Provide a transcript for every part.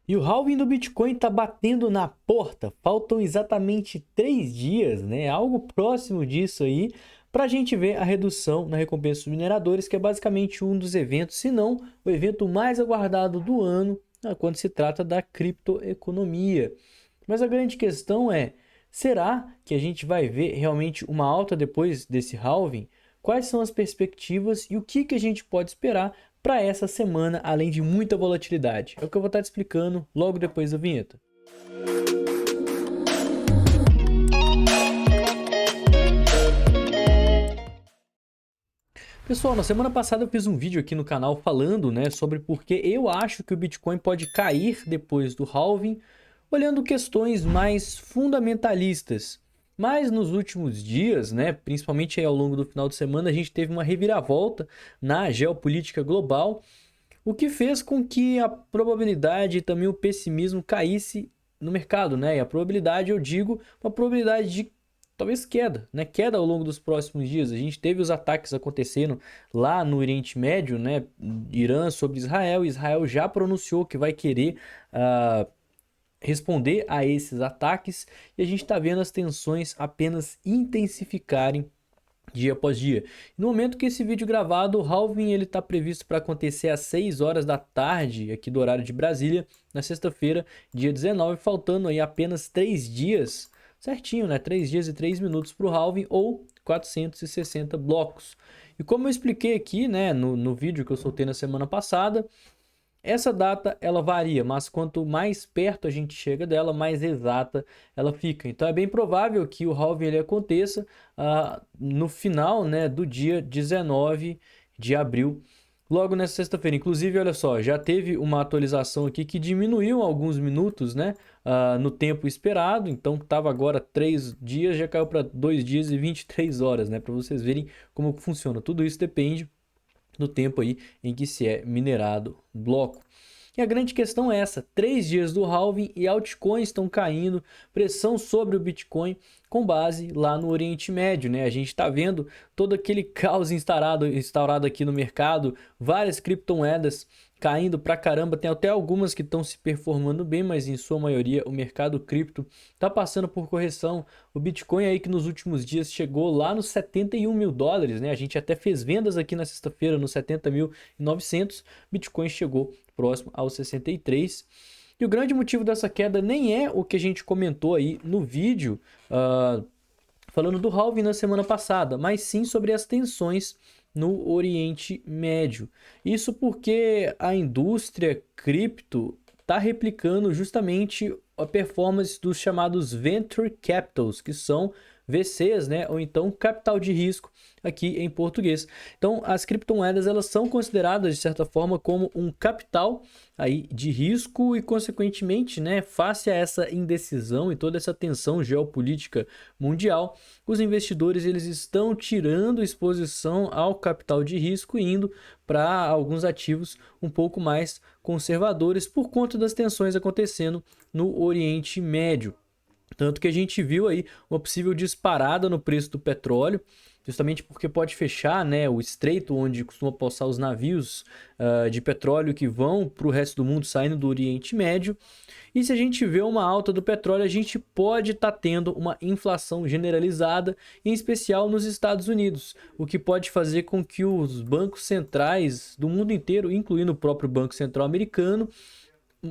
E o halving do Bitcoin está batendo na porta. Faltam exatamente 3 dias, né? Algo próximo disso aí, para a gente ver a redução na recompensa dos mineradores, que é basicamente um dos eventos, se não o evento mais aguardado do ano, quando se trata da criptoeconomia. Mas a grande questão é: será que a gente vai ver realmente uma alta depois desse halving? Quais são as perspectivas e o que a gente pode esperar para essa semana, além de muita volatilidade? É o que eu vou estar te explicando logo depois da vinheta. Pessoal, na semana passada eu fiz um vídeo aqui no canal falando, né, sobre por que eu acho que o Bitcoin pode cair depois do halving, olhando questões mais fundamentalistas. Mas nos últimos dias, né, principalmente aí ao longo do final de semana, a gente teve uma reviravolta na geopolítica global, o que fez com que a probabilidade e também o pessimismo caísse no mercado, né? E a probabilidade, eu digo, uma probabilidade de talvez queda, né? Queda ao longo dos próximos dias. A gente teve os ataques acontecendo lá no Oriente Médio, né? Irã sobre Israel. Israel já pronunciou que vai querer responder a esses ataques e a gente está vendo as tensões apenas intensificarem dia após dia. No momento que esse vídeo gravado, o halving ele está previsto para acontecer às 6 horas da tarde aqui do horário de Brasília, na sexta-feira, dia 19, faltando aí apenas 3 dias, certinho, né? 3 dias e 3 minutos para o halving ou 460 blocos. E como eu expliquei aqui, né, no vídeo que eu soltei na semana passada, essa data ela varia, mas quanto mais perto a gente chega dela, mais exata ela fica. Então é bem provável que o halving ele aconteça no final, né, do dia 19 de abril, logo nessa sexta-feira. Inclusive, olha só, já teve uma atualização aqui que diminuiu alguns minutos, né, no tempo esperado. Então estava agora 3 dias, já caiu para 2 dias e 23 horas, né, para vocês verem como funciona. Tudo isso depende no tempo aí em que se é minerado bloco. E a grande questão é essa: 3 dias do halving e altcoins estão caindo, pressão sobre o Bitcoin com base lá no Oriente Médio, né? A gente está vendo todo aquele caos instaurado aqui no mercado, várias criptomoedas caindo pra caramba, tem até algumas que estão se performando bem, mas em sua maioria o mercado cripto está passando por correção. O Bitcoin aí que nos últimos dias chegou lá nos 71 mil dólares, né? A gente até fez vendas aqui na sexta-feira nos 70.900, Bitcoin chegou próximo aos 63. E o grande motivo dessa queda nem é o que a gente comentou aí no vídeo, falando do halving na semana passada, mas sim sobre as tensões no Oriente Médio. Isso porque a indústria cripto está replicando justamente a performance dos chamados Venture Capitals, que são VCs, né, ou então capital de risco aqui em português. Então, as criptomoedas elas são consideradas de certa forma como um capital aí de risco e consequentemente, né, face a essa indecisão e toda essa tensão geopolítica mundial, os investidores eles estão tirando exposição ao capital de risco e indo para alguns ativos um pouco mais conservadores por conta das tensões acontecendo no Oriente Médio. Tanto que a gente viu aí uma possível disparada no preço do petróleo, justamente porque pode fechar, né, o estreito onde costuma passar os navios de petróleo que vão para o resto do mundo saindo do Oriente Médio. E se a gente vê uma alta do petróleo, a gente pode estar tendo uma inflação generalizada, em especial nos Estados Unidos, o que pode fazer com que os bancos centrais do mundo inteiro, incluindo o próprio Banco Central americano,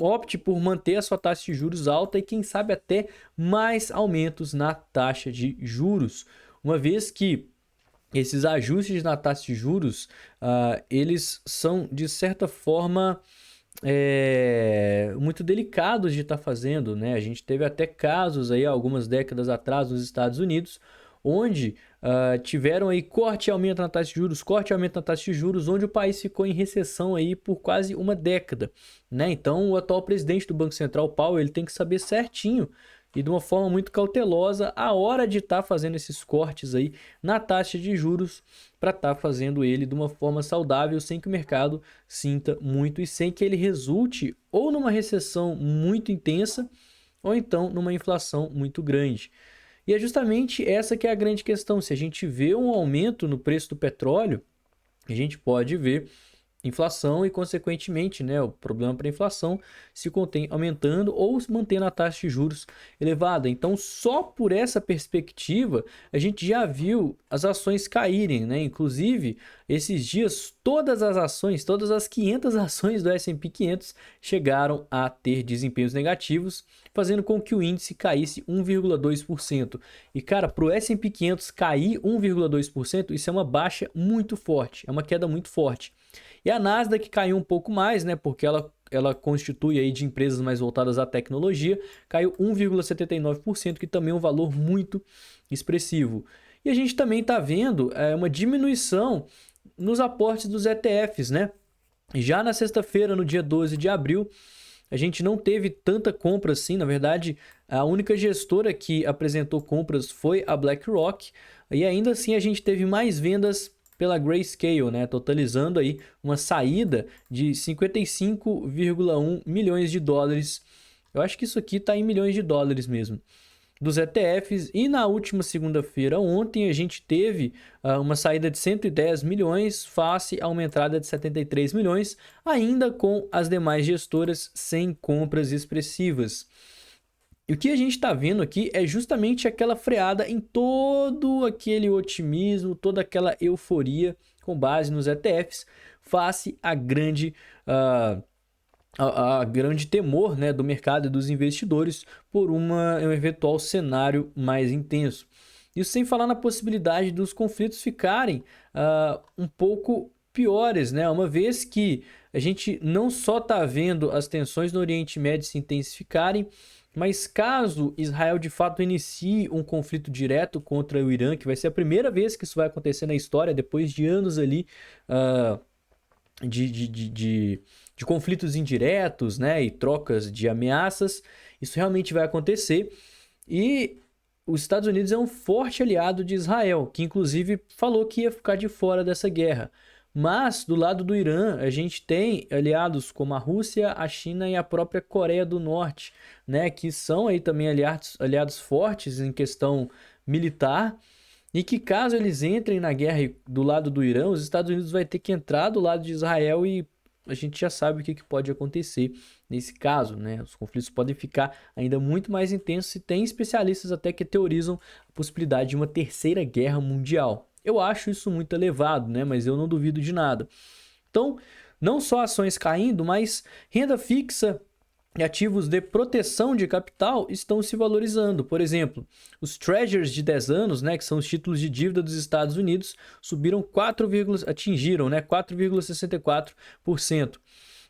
opte por manter a sua taxa de juros alta e quem sabe até mais aumentos na taxa de juros, uma vez que esses ajustes na taxa de juros eles são de certa forma muito delicados de estar fazendo, né? A gente teve até casos aí algumas décadas atrás nos Estados Unidos, onde tiveram aí corte e aumento na taxa de juros, corte e aumento na taxa de juros, onde o país ficou em recessão aí por quase uma década, né? Então, o atual presidente do Banco Central, Powell, ele tem que saber certinho e de uma forma muito cautelosa a hora de estar fazendo esses cortes aí na taxa de juros para estar fazendo ele de uma forma saudável, sem que o mercado sinta muito e sem que ele resulte ou numa recessão muito intensa ou então numa inflação muito grande. E é justamente essa que é a grande questão. Se a gente vê um aumento no preço do petróleo, a gente pode ver inflação e, consequentemente, né, o problema para a inflação se contém aumentando ou se mantendo a taxa de juros elevada. Então, só por essa perspectiva, a gente já viu as ações caírem, né? Inclusive, esses dias, todas as ações, todas as 500 ações do S&P 500 chegaram a ter desempenhos negativos, fazendo com que o índice caísse 1,2%. E, cara, para o S&P 500 cair 1,2%, isso é uma baixa muito forte, é uma queda muito forte. E a Nasdaq caiu um pouco mais, né? Porque ela constitui aí de empresas mais voltadas à tecnologia, caiu 1,79%, que também é um valor muito expressivo. E a gente também está vendo uma diminuição nos aportes dos ETFs, né? Já na sexta-feira, no dia 12 de abril, a gente não teve tanta compra assim. Na verdade, a única gestora que apresentou compras foi a BlackRock, e ainda assim a gente teve mais vendas pela Grayscale, né, totalizando aí uma saída de 55,1 milhões de dólares. Eu acho que isso aqui está em milhões de dólares mesmo, dos ETFs. E na última segunda-feira, ontem, a gente teve uma saída de 110 milhões face a uma entrada de 73 milhões, ainda com as demais gestoras sem compras expressivas. E o que a gente está vendo aqui é justamente aquela freada em todo aquele otimismo, toda aquela euforia com base nos ETFs, face à grande, a grande temor, né, do mercado e dos investidores por um eventual cenário mais intenso. Isso sem falar na possibilidade dos conflitos ficarem um pouco piores, né? Uma vez que a gente não só está vendo as tensões no Oriente Médio se intensificarem, mas caso Israel de fato inicie um conflito direto contra o Irã, que vai ser a primeira vez que isso vai acontecer na história, depois de anos ali de conflitos indiretos, né, e trocas de ameaças, isso realmente vai acontecer. E os Estados Unidos é um forte aliado de Israel, que inclusive falou que ia ficar de fora dessa guerra. Mas do lado do Irã, a gente tem aliados como a Rússia, a China e a própria Coreia do Norte, né, que são aí também aliados fortes em questão militar, e que caso eles entrem na guerra do lado do Irã, os Estados Unidos vai ter que entrar do lado de Israel, e a gente já sabe o que pode acontecer nesse caso, né? Os conflitos podem ficar ainda muito mais intensos, e tem especialistas até que teorizam a possibilidade de uma terceira guerra mundial. Eu acho isso muito elevado, né? Mas eu não duvido de nada. Então, não só ações caindo, mas renda fixa e ativos de proteção de capital estão se valorizando. Por exemplo, os Treasuries de 10 anos, né, que são os títulos de dívida dos Estados Unidos, atingiram, né, 4,64%.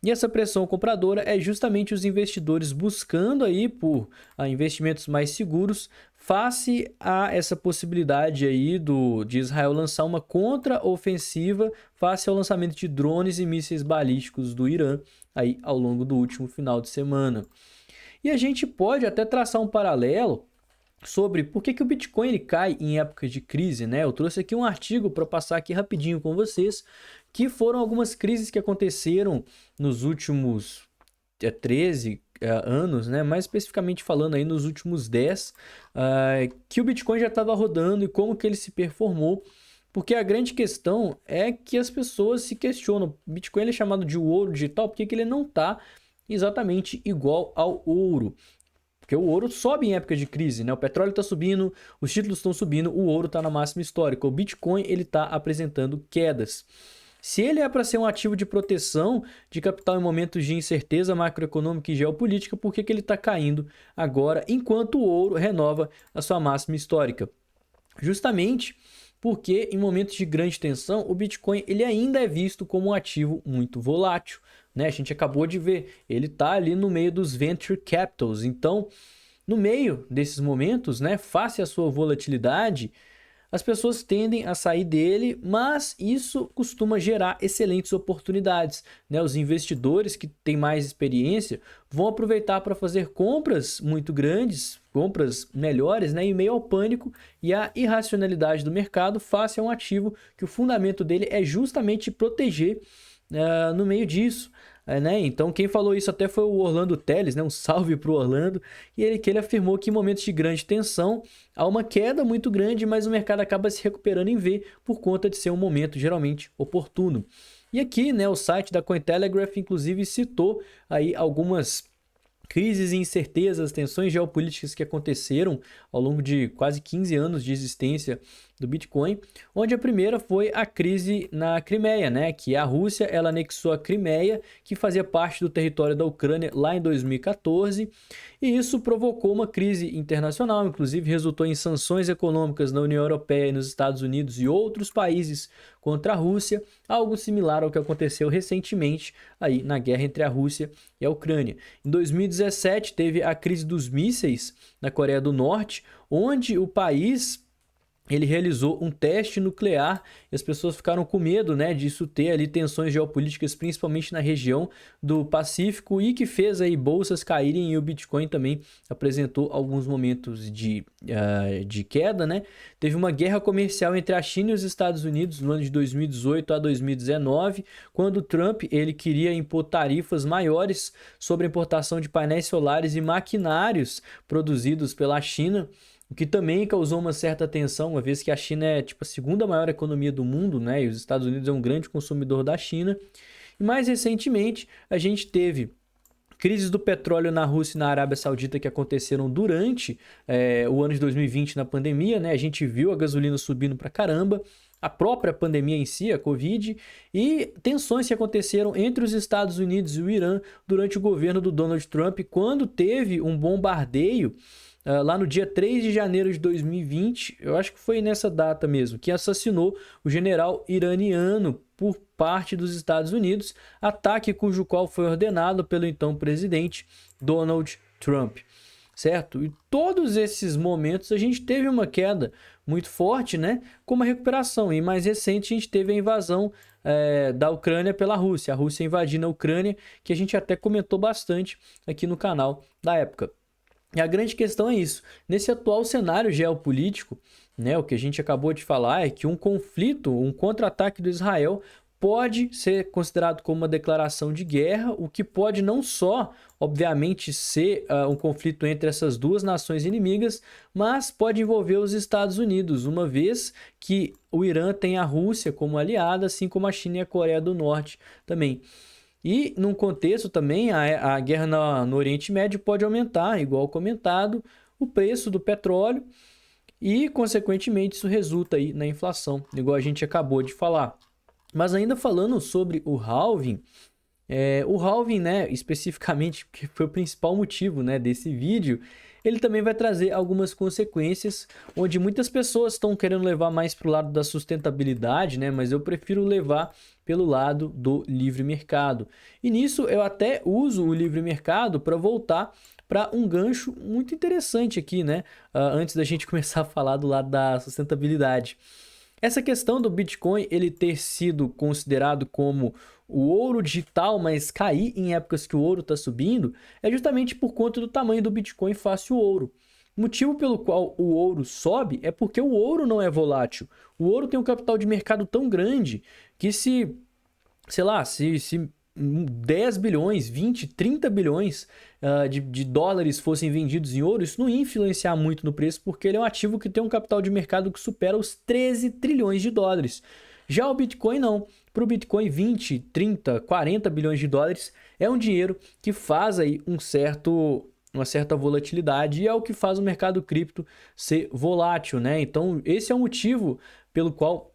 E essa pressão compradora é justamente os investidores buscando aí por investimentos mais seguros face a essa possibilidade aí de Israel lançar uma contra-ofensiva face ao lançamento de drones e mísseis balísticos do Irã aí ao longo do último final de semana. E a gente pode até traçar um paralelo sobre por que o Bitcoin ele cai em épocas de crise, né? Eu trouxe aqui um artigo para passar aqui rapidinho com vocês, que foram algumas crises que aconteceram nos últimos 13 anos, né? Mais especificamente falando aí nos últimos 10, que o Bitcoin já estava rodando e como que ele se performou. Porque a grande questão é que as pessoas se questionam, o Bitcoin ele é chamado de ouro digital, por que ele não está exatamente igual ao ouro? Porque o ouro sobe em época de crise, né? O petróleo está subindo, os títulos estão subindo, o ouro está na máxima histórica. O Bitcoin ele está apresentando quedas. Se ele é para ser um ativo de proteção de capital em momentos de incerteza macroeconômica e geopolítica, por que ele está caindo agora, enquanto o ouro renova a sua máxima histórica? Justamente porque em momentos de grande tensão, o Bitcoin ele ainda é visto como um ativo muito volátil, né? A gente acabou de ver, ele está ali no meio dos venture capitals. Então, no meio desses momentos, né, face à sua volatilidade, as pessoas tendem a sair dele, mas isso costuma gerar excelentes oportunidades, né? Os investidores que têm mais experiência vão aproveitar para fazer compras muito grandes, compras melhores, né? Em meio ao pânico e à irracionalidade do mercado face a um ativo que o fundamento dele é justamente proteger no meio disso. Né? Então quem falou isso até foi o Orlando Telles, né? Um salve para o Orlando, e que ele afirmou que em momentos de grande tensão há uma queda muito grande, mas o mercado acaba se recuperando em V por conta de ser um momento geralmente oportuno. E aqui, né, o site da Cointelegraph, inclusive, citou aí algumas crises e incertezas, tensões geopolíticas que aconteceram ao longo de quase 15 anos de existência do Bitcoin, onde a primeira foi a crise na Crimeia, né? Que a Rússia ela anexou a Crimeia, que fazia parte do território da Ucrânia lá em 2014, e isso provocou uma crise internacional, inclusive resultou em sanções econômicas na União Europeia e nos Estados Unidos e outros países contra a Rússia, algo similar ao que aconteceu recentemente aí na guerra entre a Rússia e a Ucrânia. Em 2017 teve a crise dos mísseis na Coreia do Norte, onde o país ele realizou um teste nuclear e as pessoas ficaram com medo, né, disso ter ali tensões geopolíticas, principalmente na região do Pacífico, e que fez aí bolsas caírem, e o Bitcoin também apresentou alguns momentos de queda, né? Teve uma guerra comercial entre a China e os Estados Unidos no ano de 2018 a 2019, quando Trump ele queria impor tarifas maiores sobre a importação de painéis solares e maquinários produzidos pela China, o que também causou uma certa tensão, uma vez que a China é tipo a segunda maior economia do mundo, né? E os Estados Unidos é um grande consumidor da China. E mais recentemente, a gente teve crises do petróleo na Rússia e na Arábia Saudita que aconteceram durante o ano de 2020 na pandemia, né? A gente viu a gasolina subindo pra caramba, a própria pandemia em si, a Covid, e tensões que aconteceram entre os Estados Unidos e o Irã durante o governo do Donald Trump, quando teve um bombardeio lá no dia 3 de janeiro de 2020, eu acho que foi nessa data mesmo, que assassinou o general iraniano por parte dos Estados Unidos, ataque cujo qual foi ordenado pelo então presidente Donald Trump, certo? E todos esses momentos a gente teve uma queda muito forte, né? Com uma recuperação. E mais recente a gente teve a invasão da Ucrânia pela Rússia, a Rússia invadindo a Ucrânia, que a gente até comentou bastante aqui no canal da época. E a grande questão é isso. Nesse atual cenário geopolítico, né, o que a gente acabou de falar é que um conflito, um contra-ataque do Israel pode ser considerado como uma declaração de guerra, o que pode não só, obviamente, ser um conflito entre essas duas nações inimigas, mas pode envolver os Estados Unidos, uma vez que o Irã tem a Rússia como aliada, assim como a China e a Coreia do Norte também. E, num contexto também, a guerra no Oriente Médio pode aumentar, igual comentado, o preço do petróleo e, consequentemente, isso resulta aí na inflação, igual a gente acabou de falar. Mas ainda falando sobre o halving, né, especificamente, que foi o principal motivo, né, desse vídeo, ele também vai trazer algumas consequências, onde muitas pessoas estão querendo levar mais para o lado da sustentabilidade, né, mas eu prefiro levar pelo lado do livre mercado. E nisso eu até uso o livre mercado para voltar para um gancho muito interessante aqui, né, antes da gente começar a falar do lado da sustentabilidade. Essa questão do Bitcoin ele ter sido considerado como o ouro digital, mas cair em épocas que o ouro está subindo, é justamente por conta do tamanho do Bitcoin face ao ouro. O motivo pelo qual o ouro sobe é porque o ouro não é volátil. O ouro tem um capital de mercado tão grande que se 10 bilhões, 20, 30 bilhões de dólares fossem vendidos em ouro, isso não ia influenciar muito no preço, porque ele é um ativo que tem um capital de mercado que supera os 13 trilhões de dólares. Já o Bitcoin não. Para o Bitcoin, 20, 30, 40 bilhões de dólares é um dinheiro que faz aí uma certa volatilidade, e é o que faz o mercado cripto ser volátil, né? Então, esse é o motivo pelo qual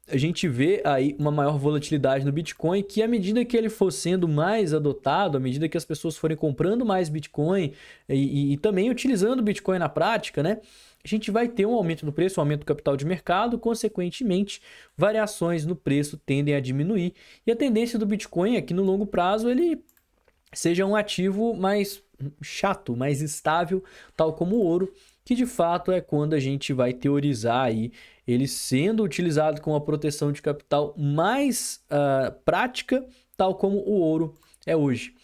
a gente vê aí uma maior volatilidade no Bitcoin, que à medida que ele for sendo mais adotado, à medida que as pessoas forem comprando mais Bitcoin e também utilizando o Bitcoin na prática, né? A gente vai ter um aumento no preço, um aumento do capital de mercado, consequentemente, variações no preço tendem a diminuir. E a tendência do Bitcoin é que no longo prazo ele seja um ativo mais chato, mais estável, tal como o ouro, que de fato é quando a gente vai teorizar aí ele sendo utilizado com uma proteção de capital mais prática, tal como o ouro é hoje.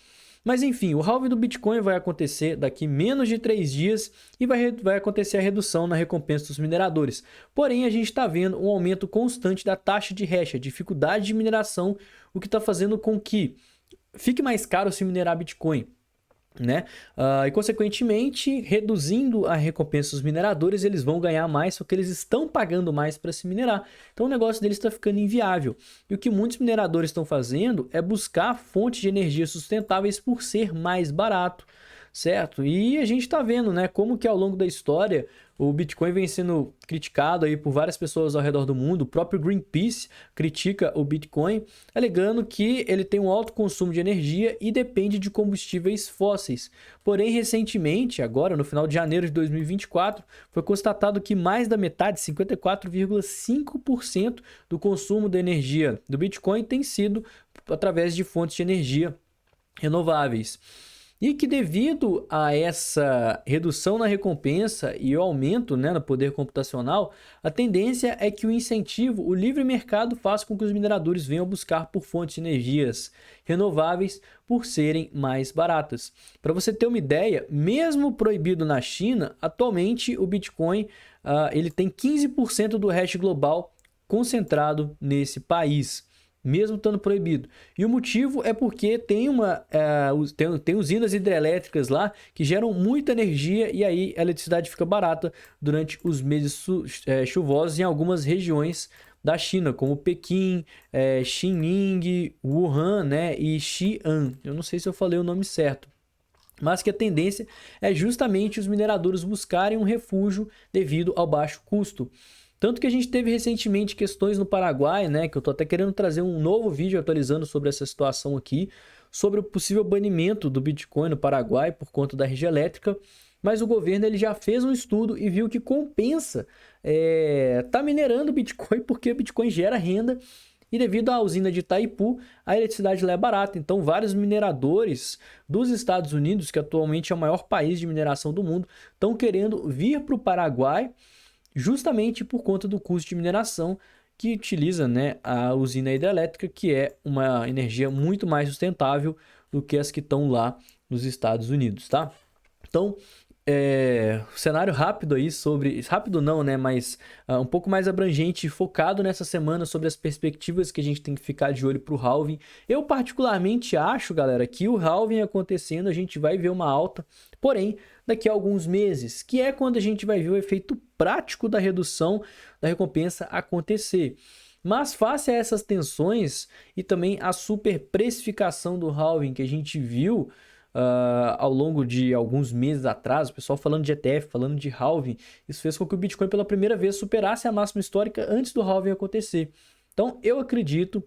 Mas enfim, o halving do Bitcoin vai acontecer daqui menos de 3 dias e vai acontecer a redução na recompensa dos mineradores. Porém, a gente está vendo um aumento constante da taxa de hash, a dificuldade de mineração, o que está fazendo com que fique mais caro se minerar Bitcoin. né? E consequentemente, reduzindo a recompensa dos mineradores, eles vão ganhar mais, só que eles estão pagando mais para se minerar. Então o negócio deles está ficando inviável. E o que muitos mineradores estão fazendo é buscar fontes de energia sustentáveis por ser mais barato, certo? E a gente está vendo, né, como que ao longo da história o Bitcoin vem sendo criticado aí por várias pessoas ao redor do mundo. O próprio Greenpeace critica o Bitcoin, alegando que ele tem um alto consumo de energia e depende de combustíveis fósseis. Porém, recentemente, agora no final de janeiro de 2024, foi constatado que mais da metade, 54,5% do consumo da energia do Bitcoin tem sido através de fontes de energia renováveis. E que devido a essa redução na recompensa e o aumento, né, no poder computacional, a tendência é que o incentivo, o livre mercado, faça com que os mineradores venham buscar por fontes de energias renováveis por serem mais baratas. Para você ter uma ideia, mesmo proibido na China, atualmente o Bitcoin ele tem 15% do hash global concentrado nesse país, mesmo estando proibido. E o motivo é porque tem usinas hidrelétricas lá que geram muita energia e aí a eletricidade fica barata durante os meses chuvosos em algumas regiões da China, como Pequim, Xining, Wuhan, né, e Xi'an. Eu não sei se eu falei o nome certo. Mas que a tendência é justamente os mineradores buscarem um refúgio devido ao baixo custo. Tanto que a gente teve recentemente questões no Paraguai, né, que eu tô até querendo trazer um novo vídeo atualizando sobre essa situação aqui, sobre o possível banimento do Bitcoin no Paraguai por conta da rede elétrica, mas o governo ele já fez um estudo e viu que compensa tá minerando Bitcoin porque o Bitcoin gera renda e devido à usina de Itaipu, a eletricidade lá é barata. Então, vários mineradores dos Estados Unidos, que atualmente é o maior país de mineração do mundo, estão querendo vir para o Paraguai justamente por conta do custo de mineração que utiliza, né, a usina hidrelétrica, que é uma energia muito mais sustentável do que as que estão lá nos Estados Unidos, tá? Então, cenário rápido aí sobre... Rápido não, né? Mas um pouco mais abrangente, focado nessa semana sobre as perspectivas que a gente tem que ficar de olho para o halving. Eu particularmente acho, galera, que o halving acontecendo, a gente vai ver uma alta, porém, daqui a alguns meses, que é quando a gente vai ver o efeito prático da redução da recompensa acontecer. Mas face a essas tensões e também a superprecificação do halving que a gente viu ao longo de alguns meses atrás, o pessoal falando de ETF, falando de halving, isso fez com que o Bitcoin pela primeira vez superasse a máxima histórica antes do halving acontecer. Então eu acredito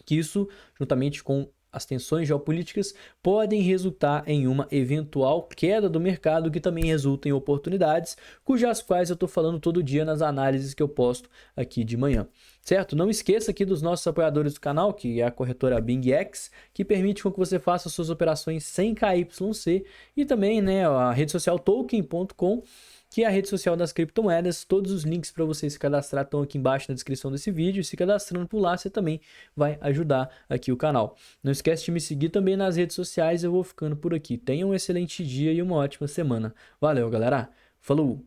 que isso, juntamente com as tensões geopolíticas, podem resultar em uma eventual queda do mercado que também resulta em oportunidades, cujas quais eu estou falando todo dia nas análises que eu posto aqui de manhã. Certo? Não esqueça aqui dos nossos apoiadores do canal, que é a corretora BingX, que permite com que você faça suas operações sem KYC, e também, né, a rede social Token.com, que é a rede social das criptomoedas. Todos os links para você se cadastrar estão aqui embaixo na descrição desse vídeo. E se cadastrando por lá, você também vai ajudar aqui o canal. Não esquece de me seguir também nas redes sociais. Eu vou ficando por aqui. Tenha um excelente dia e uma ótima semana. Valeu, galera. Falou!